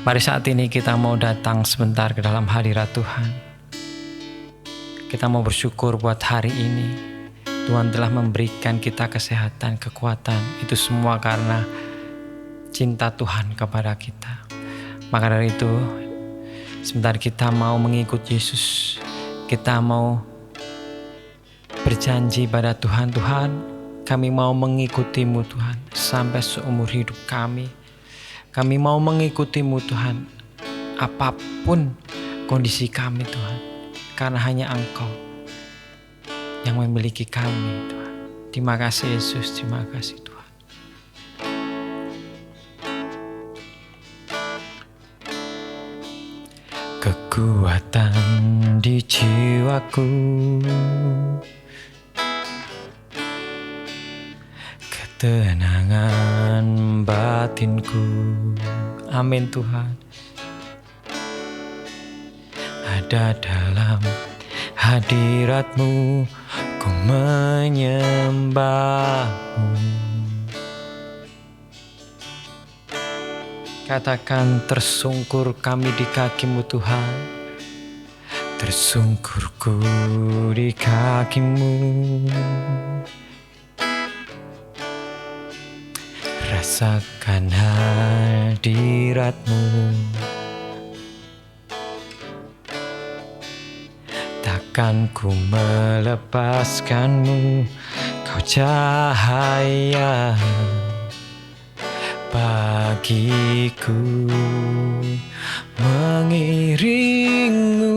Mari saat ini kita mau datang sebentar ke dalam hadirat Tuhan. Kita mau bersyukur buat hari ini. Tuhan telah memberikan kita kesehatan, kekuatan. Itu semua karena cinta Tuhan kepada kita. Maka dari itu, sebentar kita mau mengikut Yesus. Kita mau berjanji pada Tuhan, Tuhan, kami mau mengikutimu Tuhan sampai seumur hidup kami. Kami mau mengikutimu Tuhan, apapun kondisi kami Tuhan. Karena hanya Engkau yang memiliki kami Tuhan. Terima kasih Yesus, terima kasih Tuhan. Kekuatan di jiwaku, ketenangan batinku. Amin Tuhan. Ada dalam hadirat-Mu, ku menyembah-Mu. Katakan, tersungkur kami di kaki-Mu Tuhan. Tersungkurku di kaki-Mu. Rasakan hadirat-Mu. Takkan ku melepaskan-Mu, Kau cahaya bagiku. Mengiring-Mu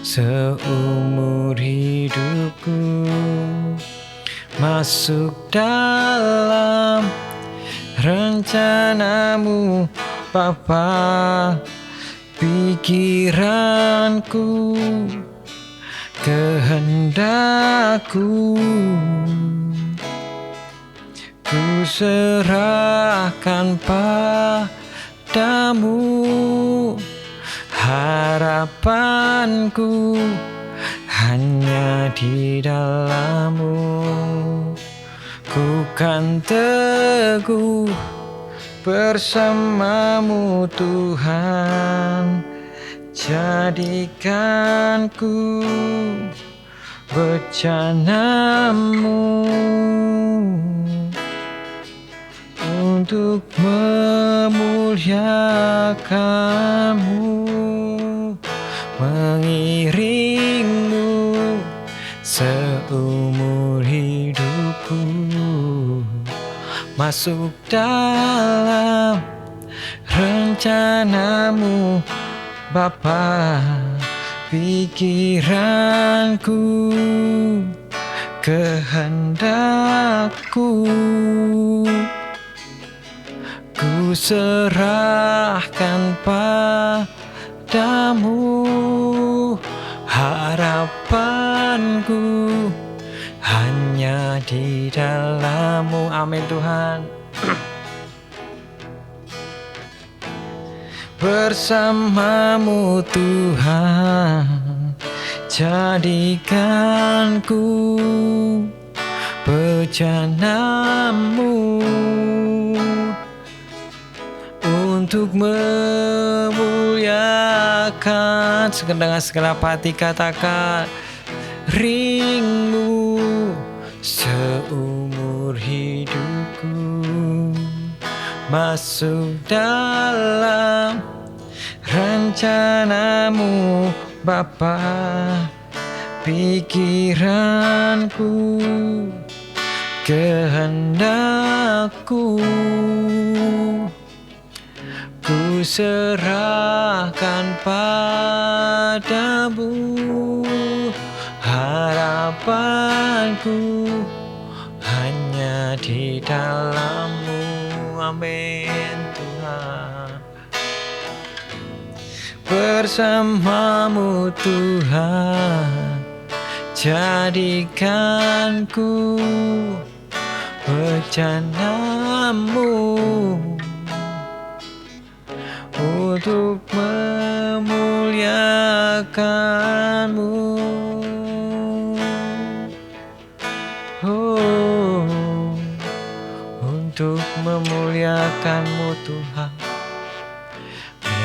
seumur hidupku. Masuk dalam rencana-Mu Bapa, pikiranku, kehendakku, ku serahkan padamu. Harapanku hanya di dalam-Mu. Ku kan teguh bersama-Mu Tuhan. Jadikan-ku bejana-Mu untuk memuliakan-Mu. Mengiring-Mu seumur hidupku. Masuk dalam rencana-Mu Bapa, pikiranku, kehendakku, ku serahkan padamu. Harapanku hanya di dalam-Mu. Amin Tuhan. Bersama-Mu Tuhan, jadikan-ku bejana-Mu untuk memuliakan. Dengan segenap hati katakan, ring-Mu seumur hidupku. Masuk dalam rencana-Mu Bapa, pikiranku, kehendakku, ku serahkan padamu. Harapanku hanya di dalam-Mu. Amin Tuhan. Bersama-Mu Tuhan, jadikan-ku bejana-Mu untuk memuliakan-Mu. untuk memuliakan-Mu Tuhan.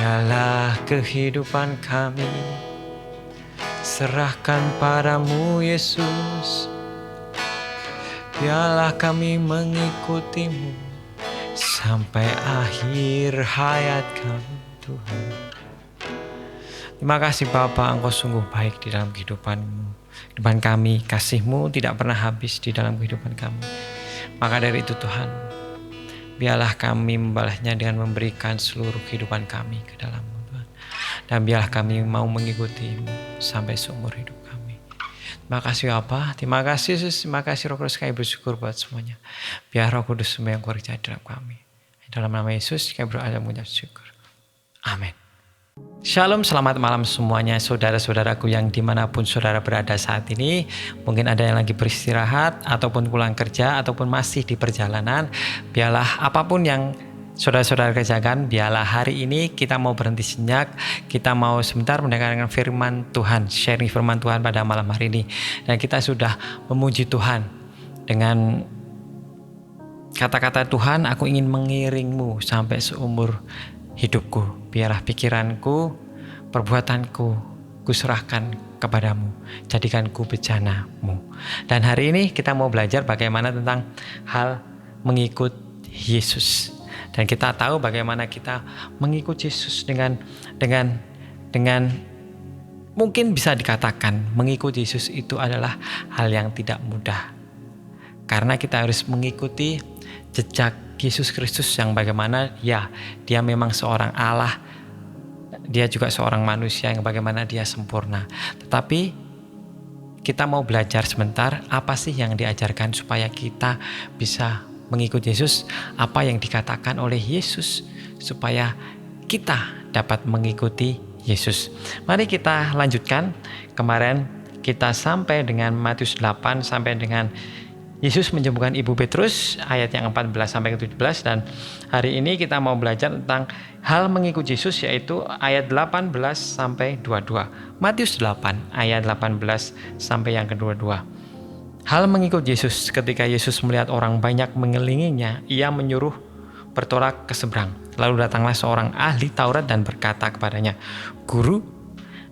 Dialah kehidupan kami, serahkan padamu Yesus. Biarlah kami mengikutimu sampai akhir hayat kami, Tuhan. Terima kasih Bapa, Engkau sungguh baik di dalam kehidupan kami. Kasih-Mu tidak pernah habis di dalam kehidupan kami. Maka dari itu Tuhan, biarlah kami membalasnya dengan memberikan seluruh kehidupan kami ke dalam-Mu, Tuhan. Dan biarlah kami mau mengikuti-Mu sampai seumur hidup kami. Terima kasih Bapa, terima kasih Yesus, terima kasih Roh Kudus, kami bersyukur buat semuanya. Biar Roh Kudus semua yang bekerja dalam kami. Dalam nama Yesus kami berdoa dan mengucap syukur. Amin. Shalom, selamat malam semuanya saudara-saudaraku yang dimanapun saudara berada saat ini. Mungkin ada yang lagi beristirahat ataupun pulang kerja ataupun masih di perjalanan. Biarlah apapun yang saudara-saudara kerjakan, biarlah hari ini kita mau berhenti sejenak. Kita mau sebentar mendengarkan firman Tuhan, sharing firman Tuhan pada malam hari ini. Dan kita sudah memuji Tuhan dengan kata-kata Tuhan, aku ingin mengiringmu sampai seumur hidupku. Biarlah pikiranku, perbuatanku, kuserahkan kepadamu. Jadikanku bejanamu. Dan hari ini kita mau belajar bagaimana tentang hal mengikut Yesus. Dan kita tahu bagaimana kita mengikut Yesus dengan mungkin bisa dikatakan mengikut Yesus itu adalah hal yang tidak mudah. Karena kita harus mengikuti jejak Yesus Kristus yang bagaimana ya dia memang seorang Allah, dia juga seorang manusia yang bagaimana dia sempurna. Tetapi kita mau belajar sebentar apa sih yang diajarkan supaya kita bisa mengikuti Yesus, apa yang dikatakan oleh Yesus supaya kita dapat mengikuti Yesus. Mari kita lanjutkan. Kemarin kita sampai dengan Matius 8 sampai dengan Yesus menyembuhkan Ibu Petrus ayat yang 14 sampai ke 17, dan hari ini kita mau belajar tentang hal mengikut Yesus yaitu ayat 18 sampai 22. Matius 8 ayat 18 sampai yang ke-22. Hal mengikut Yesus. Ketika Yesus melihat orang banyak mengelilinginya, ia menyuruh bertolak ke seberang. Lalu datanglah seorang ahli Taurat dan berkata kepadanya, "Guru,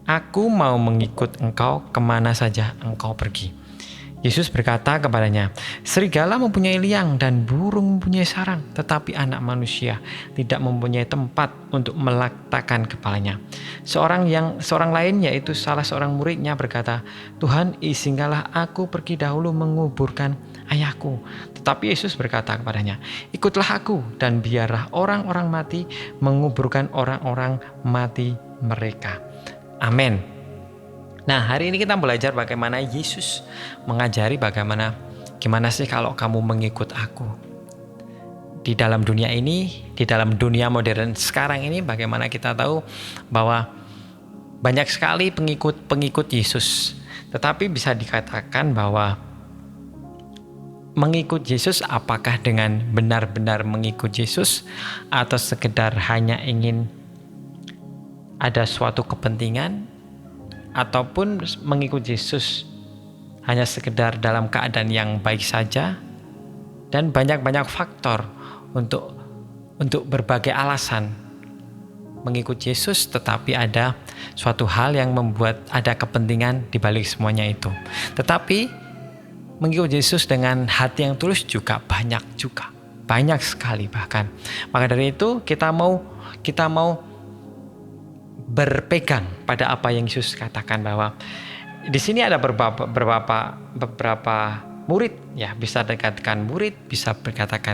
aku mau mengikut engkau kemana saja engkau pergi." Yesus berkata kepadanya, "Serigala mempunyai liang dan burung mempunyai sarang, tetapi anak manusia tidak mempunyai tempat untuk meletakkan kepalanya." Seorang lain, yaitu salah seorang muridnya, berkata, "Tuhan, izinkanlah aku pergi dahulu menguburkan ayahku." Tetapi Yesus berkata kepadanya, "Ikutlah aku, dan biarlah orang-orang mati menguburkan orang-orang mati mereka." Amin. Nah, hari ini kita belajar bagaimana Yesus mengajari gimana sih kalau kamu mengikut aku. Di dalam dunia ini, di dalam dunia modern sekarang ini, bagaimana kita tahu bahwa banyak sekali pengikut Yesus. Tetapi bisa dikatakan bahwa mengikut Yesus apakah dengan benar-benar mengikut Yesus atau sekedar hanya ingin ada suatu kepentingan, ataupun mengikut Yesus hanya sekedar dalam keadaan yang baik saja, dan banyak-banyak faktor untuk berbagai alasan mengikut Yesus, tetapi ada suatu hal yang membuat ada kepentingan di balik semuanya itu. Tetapi mengikut Yesus dengan hati yang tulus juga banyak sekali bahkan. Maka dari itu kita mau berpegang pada apa yang Yesus katakan, bahwa di sini ada beberapa murid, ya bisa dikatakan murid, bisa dikatakan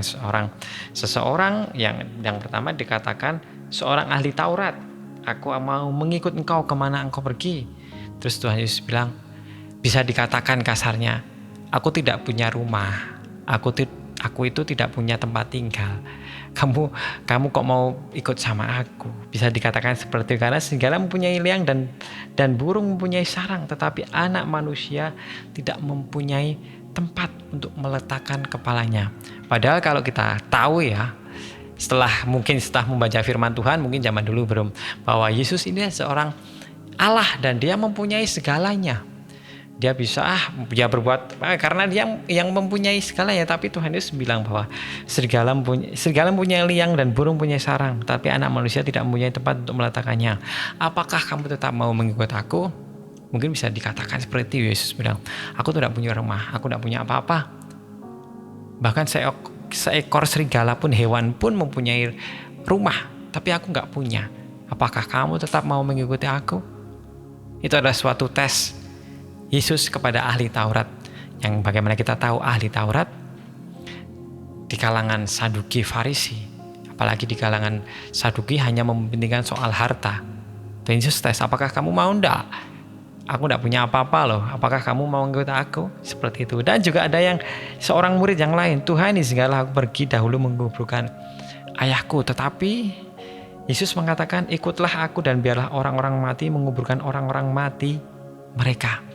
seseorang yang pertama dikatakan seorang ahli Taurat. "Aku mau mengikut engkau kemana engkau pergi." Terus Tuhan Yesus bilang, bisa dikatakan kasarnya, "Aku tidak punya rumah, aku itu tidak punya tempat tinggal. Kamu kok mau ikut sama aku?" Bisa dikatakan seperti itu, karena serigala mempunyai liang dan burung mempunyai sarang, tetapi anak manusia tidak mempunyai tempat untuk meletakkan kepalanya. Padahal kalau kita tahu ya, setelah membaca firman Tuhan, mungkin zaman dulu belum, bahwa Yesus ini seorang Allah dan dia mempunyai segalanya. Dia bisa dia berbuat karena dia yang mempunyai segalanya. Tapi Tuhan Yesus bilang bahwa serigala punya liang dan burung punya sarang, tapi anak manusia tidak mempunyai tempat untuk meletakkannya. Apakah kamu tetap mau mengikut aku? Mungkin bisa dikatakan seperti itu. Yesus bilang, aku tidak punya rumah, aku tidak punya apa-apa. Bahkan seekor serigala pun, hewan pun mempunyai rumah, tapi aku nggak punya. Apakah kamu tetap mau mengikuti aku? Itu adalah suatu tes Yesus kepada ahli Taurat, yang bagaimana kita tahu ahli Taurat di kalangan Saduki Farisi, apalagi di kalangan Saduki hanya mementingkan soal harta. Dan Yesus tes, apakah kamu mau? Enggak, aku enggak punya apa-apa loh, apakah kamu mau mengikuti aku? Seperti itu. Dan juga ada yang seorang murid yang lain, Tuhan izinkanlah aku pergi dahulu menguburkan ayahku. Tetapi Yesus mengatakan, ikutlah aku dan biarlah orang-orang mati menguburkan orang-orang mati mereka.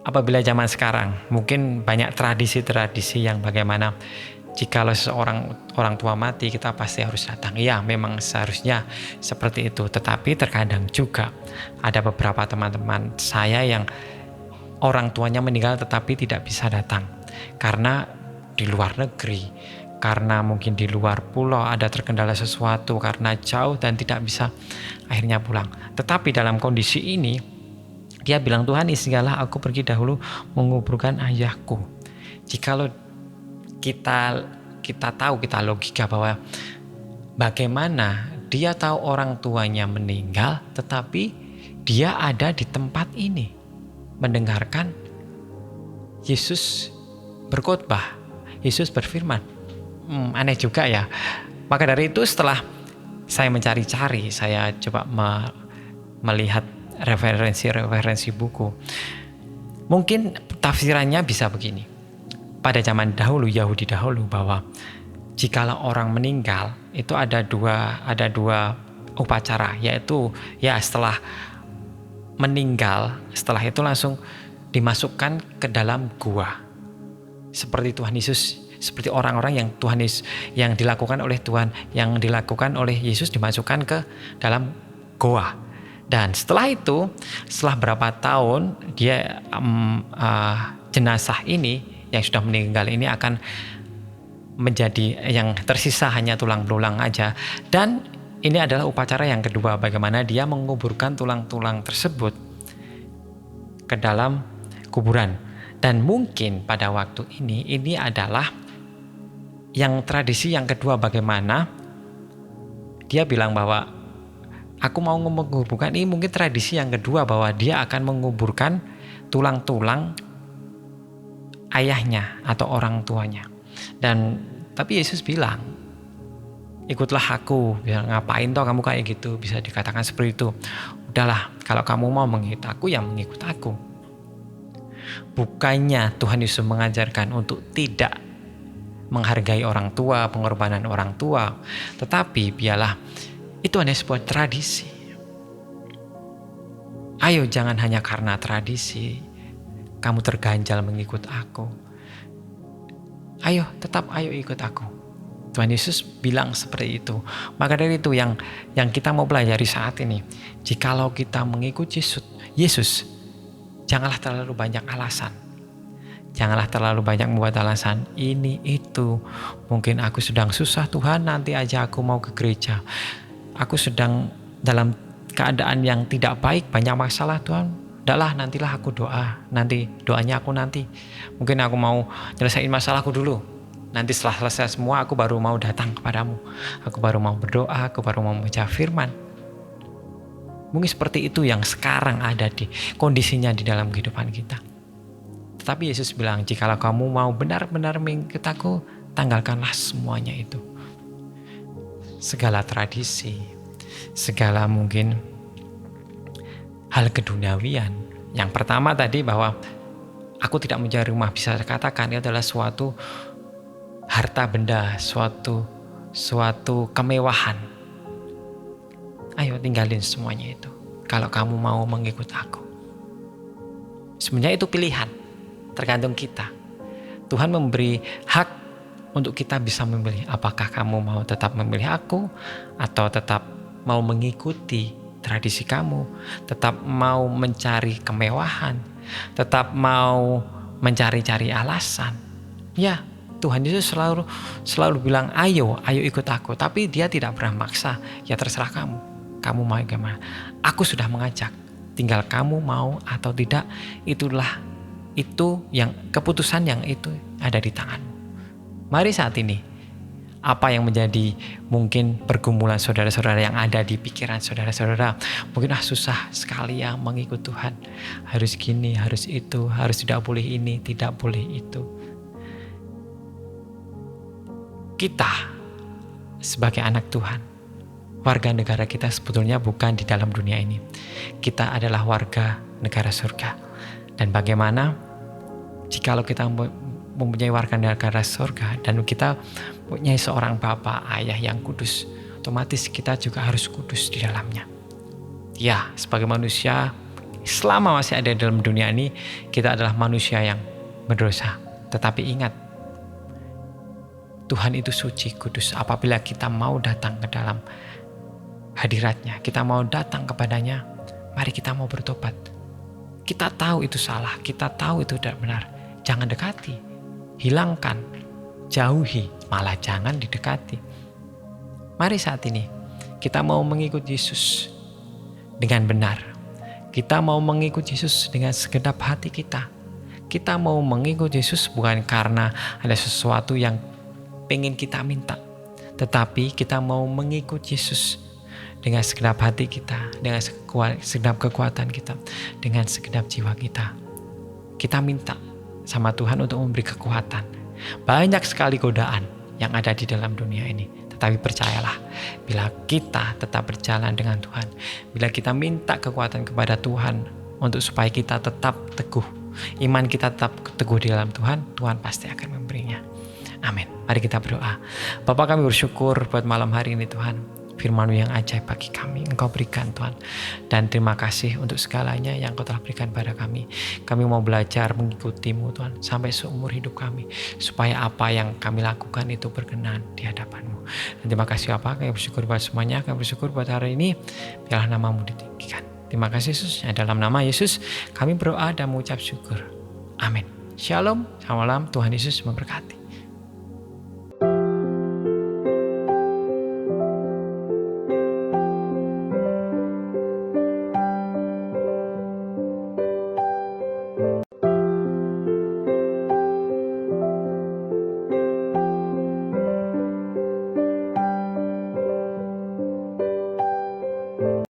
Apabila zaman sekarang mungkin banyak tradisi-tradisi yang bagaimana jikalau seorang orang tua mati kita pasti harus datang. Ya, memang seharusnya seperti itu. Tetapi terkadang juga ada beberapa teman-teman saya yang orang tuanya meninggal tetapi tidak bisa datang karena di luar negeri, karena mungkin di luar pulau ada terkendala sesuatu, karena jauh dan tidak bisa akhirnya pulang. Tetapi dalam kondisi ini dia bilang, Tuhan izinkanlah aku pergi dahulu menguburkan ayahku. Jikalau kita tahu, kita logika bahwa bagaimana dia tahu orang tuanya meninggal, tetapi dia ada di tempat ini mendengarkan Yesus berkhotbah, Yesus berfirman. Aneh juga ya. Maka dari itu setelah saya mencari-cari, saya coba melihat referensi buku. Mungkin tafsirannya bisa begini. Pada zaman dahulu, Yahudi dahulu, bahwa jikalau orang meninggal itu ada dua upacara, yaitu ya setelah meninggal, setelah itu langsung dimasukkan ke dalam gua. Seperti Tuhan Yesus, seperti orang-orang yang Tuhan Yesus, yang dilakukan oleh Tuhan, yang dilakukan oleh Yesus dimasukkan ke dalam goa. Dan setelah itu, setelah berapa tahun dia jenazah ini yang sudah meninggal ini akan menjadi yang tersisa hanya tulang belulang aja. Dan ini adalah upacara yang kedua, bagaimana dia menguburkan tulang-tulang tersebut ke dalam kuburan. Dan mungkin pada waktu ini adalah yang tradisi yang kedua, bagaimana dia bilang bahwa aku mau menguburkan, ini mungkin tradisi yang kedua, bahwa dia akan menguburkan tulang-tulang ayahnya atau orang tuanya. Dan tapi Yesus bilang, ikutlah aku. Bilang, ngapain toh kamu kayak gitu? Bisa dikatakan seperti itu. Udahlah, kalau kamu mau mengikut aku, ya mengikut aku. Bukannya Tuhan Yesus mengajarkan untuk tidak menghargai orang tua, pengorbanan orang tua, tetapi biarlah itu hanya sebuah tradisi. Ayo, jangan hanya karena tradisi kamu terganjal mengikut aku. Ayo ikut aku. Tuhan Yesus bilang seperti itu. Maka dari itu yang kita mau pelajari saat ini, jikalau kita mengikut Yesus, janganlah terlalu banyak alasan. Janganlah terlalu banyak membuat alasan ini itu. Mungkin aku sedang susah, Tuhan, nanti aja aku mau ke gereja. Aku sedang dalam keadaan yang tidak baik, banyak masalah, Tuhan. Udahlah, nantilah aku doa. Nanti doanya aku nanti. Mungkin aku mau nyelesain masalahku dulu. Nanti setelah selesai semua, aku baru mau datang kepadamu. Aku baru mau berdoa, aku baru mau membaca firman. Mungkin seperti itu yang sekarang ada di kondisinya di dalam kehidupan kita. Tetapi Yesus bilang, jikalau kamu mau benar-benar mengikut aku, tanggalkanlah semuanya itu. Segala tradisi, segala mungkin hal keduniawian. Yang pertama tadi bahwa aku tidak mencari rumah, bisa dikatakan itu adalah suatu harta benda, suatu kemewahan. Ayo tinggalin semuanya itu kalau kamu mau mengikut aku. Sebenarnya itu pilihan, tergantung kita. Tuhan memberi hak untuk kita bisa memilih apakah kamu mau tetap memilih aku atau tetap mau mengikuti tradisi kamu, tetap mau mencari kemewahan, tetap mau mencari-cari alasan, ya Tuhan Yesus selalu bilang, ayo ikut aku. Tapi dia tidak pernah maksa. Ya terserah kamu mau gimana. Aku sudah mengajak, tinggal kamu mau atau tidak. Itu yang keputusan yang itu ada di tanganmu. Mari saat ini, apa yang menjadi mungkin pergumulan saudara-saudara yang ada di pikiran saudara-saudara, mungkin susah sekali ya mengikut Tuhan, harus gini, harus itu, harus tidak boleh ini, tidak boleh itu. Kita sebagai anak Tuhan, warga negara kita sebetulnya bukan di dalam dunia ini. Kita adalah warga negara surga. Dan bagaimana jikalau kita mempunyai warga negara surga dan kita mempunyai seorang Bapa Ayah yang kudus, otomatis kita juga harus kudus di dalamnya. Ya, sebagai manusia, selama masih ada dalam dunia ini, kita adalah manusia yang berdosa. Tetapi ingat, Tuhan itu suci, kudus. Apabila kita mau datang ke dalam hadiratnya, kita mau datang kepadanya, mari kita mau bertobat. Kita tahu itu salah, kita tahu itu tidak benar. Jangan dekati, hilangkan, jauhi, malah jangan didekati. Mari saat ini kita mau mengikut Yesus dengan benar. Kita mau mengikut Yesus dengan segenap hati kita. Kita mau mengikut Yesus bukan karena ada sesuatu yang pengen kita minta, tetapi kita mau mengikut Yesus dengan segenap hati kita, dengan segenap kekuatan kita, dengan segenap jiwa kita. Kita minta sama Tuhan untuk memberi kekuatan. Banyak sekali godaan yang ada di dalam dunia ini, tetapi percayalah, bila kita tetap berjalan dengan Tuhan, bila kita minta kekuatan kepada Tuhan untuk supaya kita tetap teguh, iman kita tetap teguh di dalam Tuhan, Tuhan pasti akan memberinya. Amin. Mari kita berdoa. Bapa, kami bersyukur buat malam hari ini Tuhan. Firman-Mu yang ajaib bagi kami Engkau berikan Tuhan. Dan terima kasih untuk segalanya yang Engkau telah berikan pada kami. Kami mau belajar mengikuti-Mu Tuhan sampai seumur hidup kami, supaya apa yang kami lakukan itu berkenan di hadapan-Mu. Dan terima kasih Bapa, kami bersyukur buat semuanya. Kami bersyukur buat hari ini, biarlah nama-Mu ditinggikan. Terima kasih Yesus. Dalam nama Yesus kami berdoa dan mengucap syukur. Amin. Shalom, selamat malam, Tuhan Yesus memberkati.